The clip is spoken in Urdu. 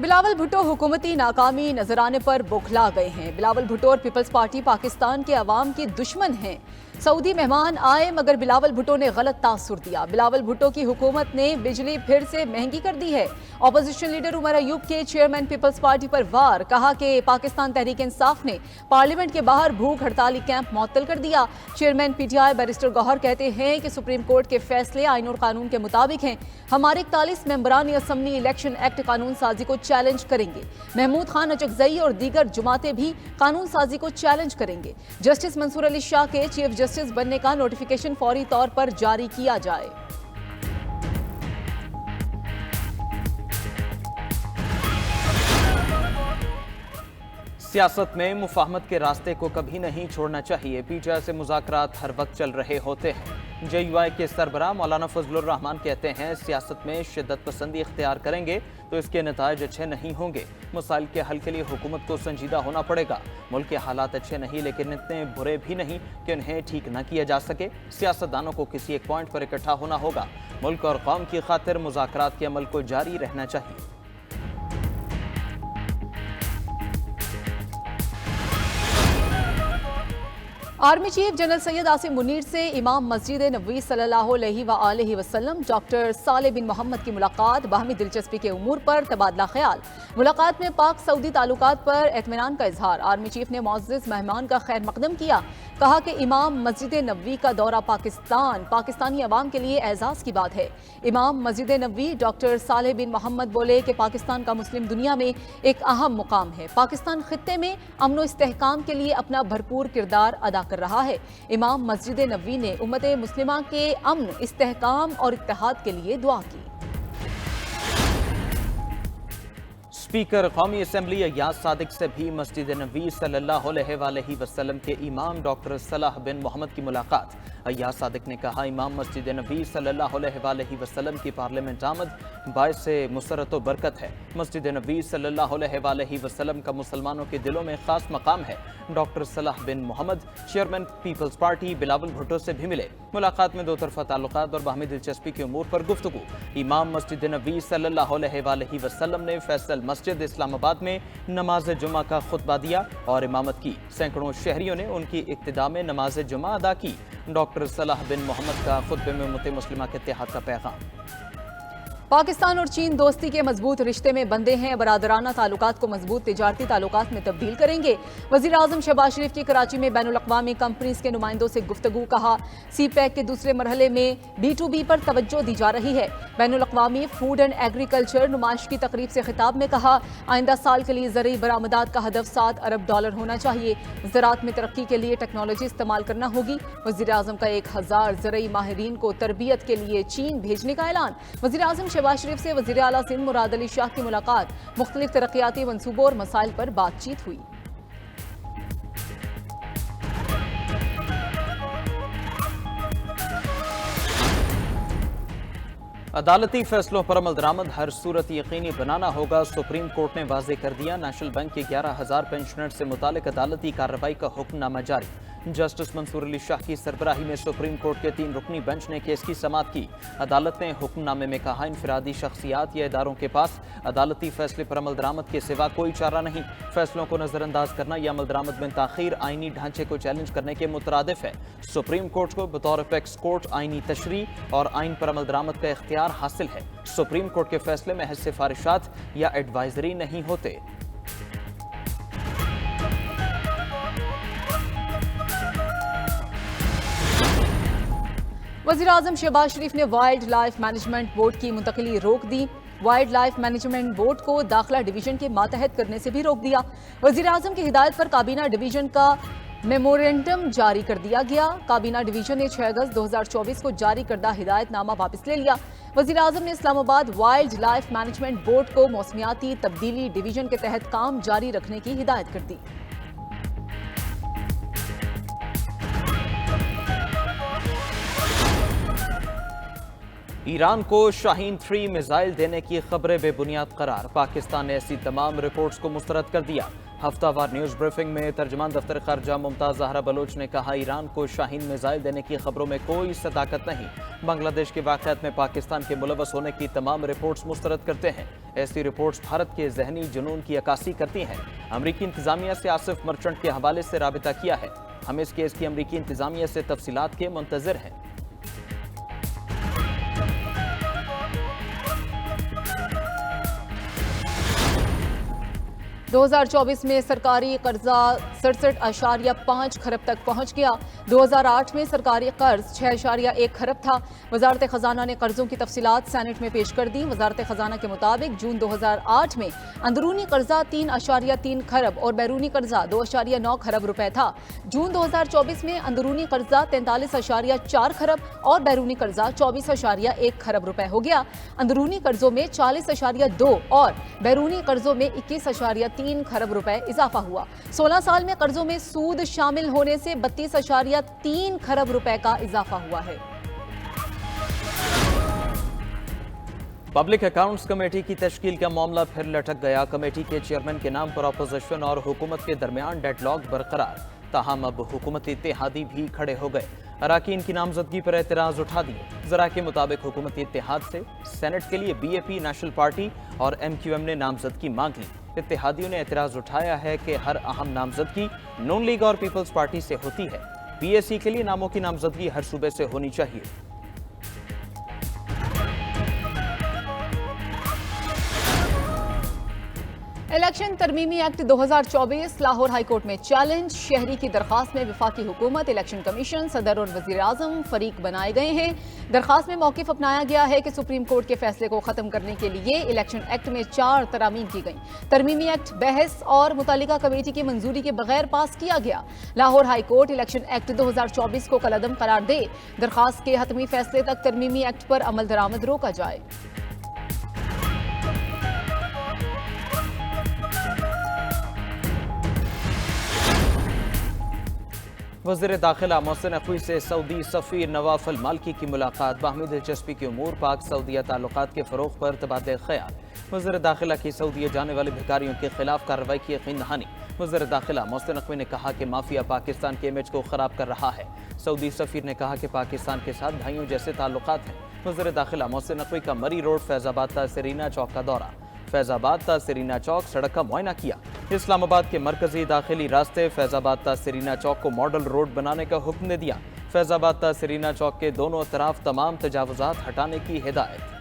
بلاول بھٹو حکومتی ناکامی نظر آنے پر بوکھلا گئے ہیں۔ بلاول بھٹو اور پیپلز پارٹی پاکستان کے عوام کی دشمن ہیں۔ سعودی مہمان آئے مگر بلاول بھٹو نے غلط تاثر دیا۔ بلاول بھٹو کی حکومت نے بجلی پھر سے مہنگی کر دی ہے۔ اپوزیشن لیڈر عمر ایوب کے چیئرمین پیپلز پارٹی پر وار، کہا کہ پاکستان تحریک انصاف نے پارلیمنٹ کے باہر بھوک ہڑتالی کیمپ معطل کر دیا۔ Chairman P T I barrister Gohar کہتے ہیں کہ سپریم کورٹ کے فیصلے آئین اور قانون کے مطابق ہیں۔ ہمارے 41 ممبران اسمبلی الیکشن ایکٹ قانون سازی کو چیلنج کریں گے۔ محمود خان اچکزئی اور دیگر جماعتیں بھی قانون سازی کو چیلنج کریں گے۔ جسٹس منصور علی شاہ کے چیف جسٹس بننے کا نوٹیفیکیشن فوری طور پر جاری کیا جائے۔ سیاست میں مفاہمت کے راستے کو کبھی نہیں چھوڑنا چاہیے۔ پی ٹی آئی سے مذاکرات ہر وقت چل رہے ہوتے ہیں۔ جے یو آئی کے سربراہ مولانا فضل الرحمان کہتے ہیں سیاست میں شدت پسندی اختیار کریں گے تو اس کے نتائج اچھے نہیں ہوں گے۔ مسائل کے حل کے لیے حکومت کو سنجیدہ ہونا پڑے گا۔ ملک کے حالات اچھے نہیں لیکن اتنے برے بھی نہیں کہ انہیں ٹھیک نہ کیا جا سکے۔ سیاستدانوں کو کسی ایک پوائنٹ پر اکٹھا ہونا ہوگا۔ ملک اور قوم کی خاطر مذاکرات کے عمل کو جاری رہنا چاہیے۔ Army chief general Syed Asim Munir سے امام مسجد نبوی صلی اللہ علیہ وآلہ وسلم ڈاکٹر صالح بن محمد کی ملاقات، باہمی دلچسپی کے امور پر تبادلہ خیال۔ ملاقات میں پاک سعودی تعلقات پر اطمینان کا اظہار۔ آرمی چیف نے معزز مہمان کا خیر مقدم کیا، کہا کہ امام مسجد نبوی کا دورہ پاکستانی عوام کے لیے اعزاز کی بات ہے۔ امام مسجد نبوی ڈاکٹر صالح بن محمد بولے کہ پاکستان کا مسلم دنیا میں ایک اہم مقام ہے۔ پاکستان خطے میں امن و استحکام کے لیے اپنا بھرپور کردار ادا کر رہا ہے۔ امام مسجد نبوی نے امت مسلمہ کے امن، استحکام اور اتحاد کے لیے دعا کی۔ اسپیکر قومی اسمبلی ایاز صادق سے بھی مسجد نبوی صلی اللہ علیہ وآلہ وسلم کے امام ڈاکٹر صالح بن محمد کی ملاقات۔ ایاز صادق نے کہا امام مسجد نبوی صلی اللہ علیہ وآلہ وسلم کی پارلیمنٹ آمد باعث مسرت و برکت ہے۔ مسجد نبوی صلی اللہ علیہ وآلہ وسلم کا مسلمانوں کے دلوں میں خاص مقام ہے۔ ڈاکٹر صالح بن محمد چیئرمین پیپلز پارٹی بلاول بھٹو سے بھی ملے۔ ملاقات میں دو طرفہ تعلقات اور باہمی دلچسپی کے امور پر گفتگو۔ امام مسجد نبوی صلی اللہ علیہ وآلہ وسلم نے فیصل مسجد اسلام آباد میں نماز جمعہ کا خطبہ دیا اور امامت کی۔ سینکڑوں شہریوں نے ان کی اقتداء میں نماز جمعہ ادا کی۔ ڈاکٹر صالح بن محمد کا خطبے میں امت مسلمہ کے اتحاد کا پیغام۔ پاکستان اور چین دوستی کے مضبوط رشتے میں بندھے ہیں، برادرانہ تعلقات کو مضبوط تجارتی تعلقات میں تبدیل کریں گے۔ وزیر اعظم شہباز شریف کی کراچی میں بین الاقوامی کمپنیز کے نمائندوں سے گفتگو، کہا سی پیک کے دوسرے مرحلے میں B2B پر توجہ دی جا رہی ہے۔ بین الاقوامی فوڈ اینڈ ایگریکلچر نمائش کی تقریب سے خطاب میں کہا آئندہ سال کے لیے زرعی برآمدات کا ہدف $7 ارب ہونا چاہیے۔ زراعت میں ترقی کے لیے ٹیکنالوجی استعمال کرنا ہوگی۔ وزیر اعظم کا 1000 زرعی ماہرین کو تربیت کے لیے چین بھیجنے کا اعلان۔ وزیر اعظم شہباز شریف سے وزیر اعلیٰ سندھ مراد علی شاہ کی ملاقات، مختلف ترقیاتی منصوبوں اور مسائل پر بات چیت ہوئی۔ عدالتی فیصلوں پر عمل درآمد ہر صورت یقینی بنانا ہوگا، سپریم کورٹ نے واضح کر دیا۔ نیشنل بینک کے 11,000 پینشنر سے متعلق عدالتی کارروائی کا حکم نامہ جاری۔ جسٹس منصور علی شاہ کی سربراہی میں سپریم کورٹ کے 3 رکنی بینچ نے کیس کی سماعت کی۔ عدالت نے حکم نامے میں کہا انفرادی شخصیات یا اداروں کے پاس عدالتی فیصلے پر عمل درآمد کے سوا کوئی چارہ نہیں۔ فیصلوں کو نظر انداز کرنا یا عمل درآمد میں تاخیر آئینی ڈھانچے کو چیلنج کرنے کے مترادف ہے۔ سپریم کورٹ کو بطور اپیکس کورٹ آئینی تشریح اور آئین پر عمل درآمد کا اختیار حاصل ہے۔ سپریم کورٹ کے فیصلے محض سفارشات یا ایڈوائزری نہیں ہوتے۔ وزیر اعظم شہباز شریف نے وائلڈ لائف مینجمنٹ بورڈ کی منتقلی روک دی۔ وائلڈ لائف مینجمنٹ بورڈ کو داخلہ ڈویژن کے ماتحت کرنے سے بھی روک دیا۔ وزیر اعظم کی ہدایت پر کابینہ ڈویژن کا میمورنڈم جاری کر دیا گیا۔ کابینہ ڈویژن نے 6 اگست 2024 کو جاری کردہ ہدایت نامہ واپس لے لیا۔ وزیر اعظم نے اسلام آباد وائلڈ لائف مینجمنٹ بورڈ کو موسمیاتی تبدیلی ڈویژن کے تحت کام جاری رکھنے کی ہدایت کر دی۔ ایران کو شاہین 3 میزائل دینے کی خبریں بے بنیاد قرار۔ پاکستان نے ایسی تمام رپورٹس کو مسترد کر دیا۔ ہفتہ وار نیوز بریفنگ میں ترجمان دفتر خارجہ ممتاز زہرا بلوچ نے کہا ایران کو شاہین میزائل دینے کی خبروں میں کوئی صداقت نہیں، بنگلہ دیش کے واقعات میں پاکستان کے ملوث ہونے کی تمام رپورٹس مسترد کرتے ہیں، ایسی رپورٹس بھارت کے ذہنی جنون کی عکاسی کرتی ہیں۔ امریکی انتظامیہ سے آصف مرچنٹ کے حوالے سے رابطہ کیا ہے، ہم اس کیس کی امریکی انتظامیہ سے تفصیلات کے منتظر ہیں۔ 2024 میں سرکاری قرضہ 67.5 کھرب تک پہنچ گیا۔ 2008 میں سرکاری قرض 6.1 کھرب تھا۔ وزارت خزانہ نے قرضوں کی تفصیلات سینٹ میں پیش کر دیں۔ وزارت خزانہ کے مطابق جون 2008 میں اندرونی قرضہ 3.3 کھرب اور بیرونی قرضہ 2.9 کھرب روپے تھا۔ جون 2024 میں اندرونی قرضہ 43.4 کھرب اور بیرونی قرضہ 24.1 کھرب روپے ہو گیا۔ اندرونی قرضوں میں 40.2 اور بیرونی قرضوں میں 21.3 کھرب روپے اضافہ ہوا۔ 16 سال میں قرضوں میں سود شامل ہونے سے 32.3 کھرب روپے کا اضافہ ہوا ہے۔ پبلک اکاؤنٹس کمیٹی کی تشکیل کا معاملہ پھر لٹک گیا۔ کمیٹی کے چیئرمین کے نام پر اپوزیشن اور حکومت کے درمیان ڈیڈ لاک برقرار، تاہم اب حکومتی اتحادی بھی کھڑے ہو گئے، اراکین کی نامزدگی پر اعتراض اٹھا دیے۔ ذرائع کے مطابق حکومتی اتحاد سے سینٹ کے لیے B A P, national party اور ایم کیو ایم نے نامزدگی مانگ لی۔ اتحادیوں نے اعتراض اٹھایا ہے کہ ہر اہم نامزدگی نون لیگ اور پیپلز پارٹی سے ہوتی ہے، پی اے سی کے لیے ناموں کی نامزدگی ہر صوبے سے ہونی چاہیے۔ الیکشن ترمیمی ایکٹ 2024 لاہور ہائی کورٹ میں چیلنج، شہری کی درخواست میں وفاقی حکومت، الیکشن کمیشن، صدر اور وزیر اعظم فریق بنائے گئے ہیں۔ درخواست میں موقف اپنایا گیا ہے کہ سپریم کورٹ کے فیصلے کو ختم کرنے کے لیے الیکشن ایکٹ میں 4 ترامیم کی گئیں۔ ترمیمی ایکٹ بحث اور متعلقہ کمیٹی کی منظوری کے بغیر پاس کیا گیا۔ Lahore high court election act 2024 کو کالعدم قرار دے، درخواست کے حتمی فیصلے تک ترمیمی ایکٹ پر عمل درآمد روکا جائے۔ وزیر داخلہ محسن نقوی سے سعودی سفیر نواف المالکی کی ملاقات، باہمی دلچسپی کی امور، پاک سعودیہ تعلقات کے فروغ پر تبادلہ خیال۔ وزیر داخلہ کی سعودیہ جانے والے بھکاریوں کے خلاف کارروائی کی یقین دہانی۔ وزیر داخلہ محسن نقوی نے کہا کہ مافیا پاکستان کے امیج کو خراب کر رہا ہے۔ سعودی سفیر نے کہا کہ پاکستان کے ساتھ بھائیوں جیسے تعلقات ہیں۔ وزیر داخلہ محسن نقوی کا مری روڈ فیض آباد تا سرینا چوک کا دورہ، فیض آباد تا سرینا چوک سڑک کا معائنہ کیا۔ اسلام آباد کے مرکزی داخلی راستے فیض آباد تا سرینا چوک کو ماڈل روڈ بنانے کا حکم دے دیا۔ فیض آباد تا سرینا چوک کے دونوں اطراف تمام تجاوزات ہٹانے کی ہدایت۔